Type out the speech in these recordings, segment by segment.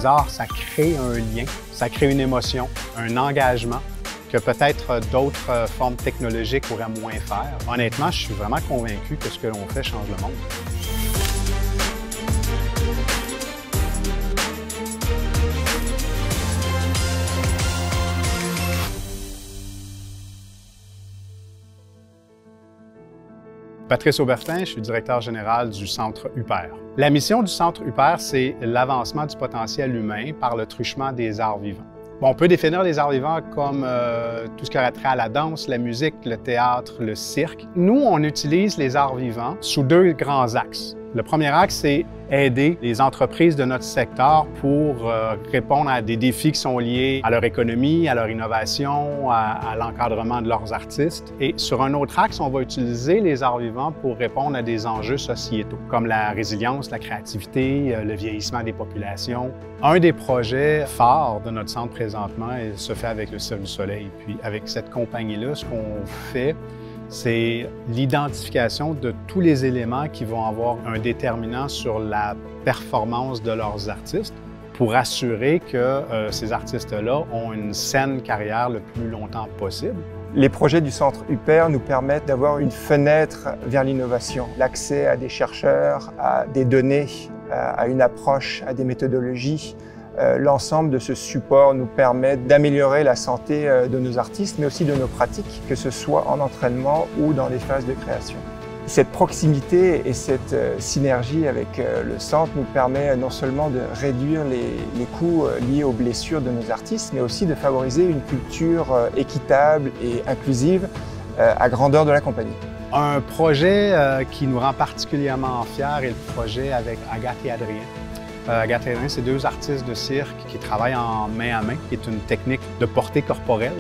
les arts, ça crée un lien, ça crée une émotion, un engagement que peut-être d'autres formes technologiques pourraient moins faire. Honnêtement, je suis vraiment convaincu que ce que l'on fait change le monde. Patrice Aubertin, je suis directeur général du Centre Huppert. La mission du Centre Huppert, c'est l'avancement du potentiel humain par le truchement des arts vivants. Bon, on peut définir les arts vivants comme tout ce qui aurait trait à la danse, la musique, le théâtre, le cirque. Nous, on utilise les arts vivants sous deux grands axes. Le premier axe, c'est aider les entreprises de notre secteur pour répondre à des défis qui sont liés à leur économie, à leur innovation, à l'encadrement de leurs artistes. Et sur un autre axe, on va utiliser les arts vivants pour répondre à des enjeux sociétaux, comme la résilience, la créativité, le vieillissement des populations. Un des projets phares de notre centre présentement se fait avec le Cirque du Soleil. Puis avec cette compagnie-là, ce qu'on fait, c'est l'identification de tous les éléments qui vont avoir un déterminant sur la performance de leurs artistes pour assurer que ces artistes-là ont une saine carrière le plus longtemps possible. Les projets du Centre Huppert nous permettent d'avoir une fenêtre vers l'innovation, l'accès à des chercheurs, à des données, à une approche, à des méthodologies. L'ensemble de ce support nous permet d'améliorer la santé de nos artistes, mais aussi de nos pratiques, que ce soit en entraînement ou dans les phases de création. Cette proximité et cette synergie avec le centre nous permet non seulement de réduire les coûts liés aux blessures de nos artistes, mais aussi de favoriser une culture équitable et inclusive à grandeur de la compagnie. Un projet qui nous rend particulièrement fiers est le projet avec Agathe et Adrien. Agathe et Adrien, c'est deux artistes de cirque qui travaillent en main à main, qui est une technique de portée corporelle.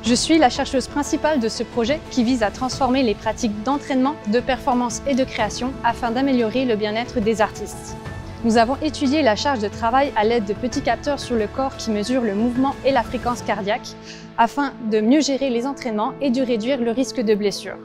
Je suis la chercheuse principale de ce projet qui vise à transformer les pratiques d'entraînement, de performance et de création afin d'améliorer le bien-être des artistes. Nous avons étudié la charge de travail à l'aide de petits capteurs sur le corps qui mesurent le mouvement et la fréquence cardiaque afin de mieux gérer les entraînements et de réduire le risque de blessure.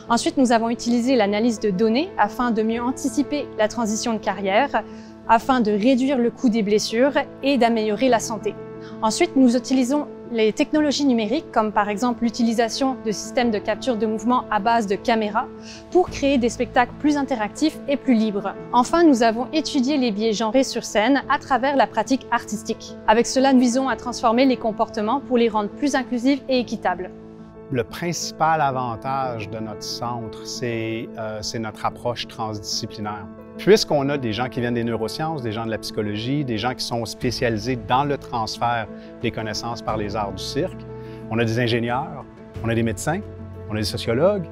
Ensuite, nous avons utilisé l'analyse de données afin de mieux anticiper la transition de carrière, afin de réduire le coût des blessures et d'améliorer la santé. Ensuite, nous utilisons les technologies numériques, comme par exemple l'utilisation de systèmes de capture de mouvement à base de caméras, pour créer des spectacles plus interactifs et plus libres. Enfin, nous avons étudié les biais genrés sur scène à travers la pratique artistique. Avec cela, nous visons à transformer les comportements pour les rendre plus inclusifs et équitables. Le principal avantage de notre centre, c'est notre approche transdisciplinaire. Puisqu'on a des gens qui viennent des neurosciences, des gens de la psychologie, des gens qui sont spécialisés dans le transfert des connaissances par les arts du cirque, on a des ingénieurs, on a des médecins, on a des sociologues.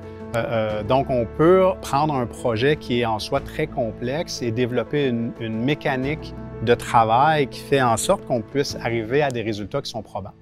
Donc, on peut prendre un projet qui est en soi très complexe et développer une mécanique de travail qui fait en sorte qu'on puisse arriver à des résultats qui sont probants.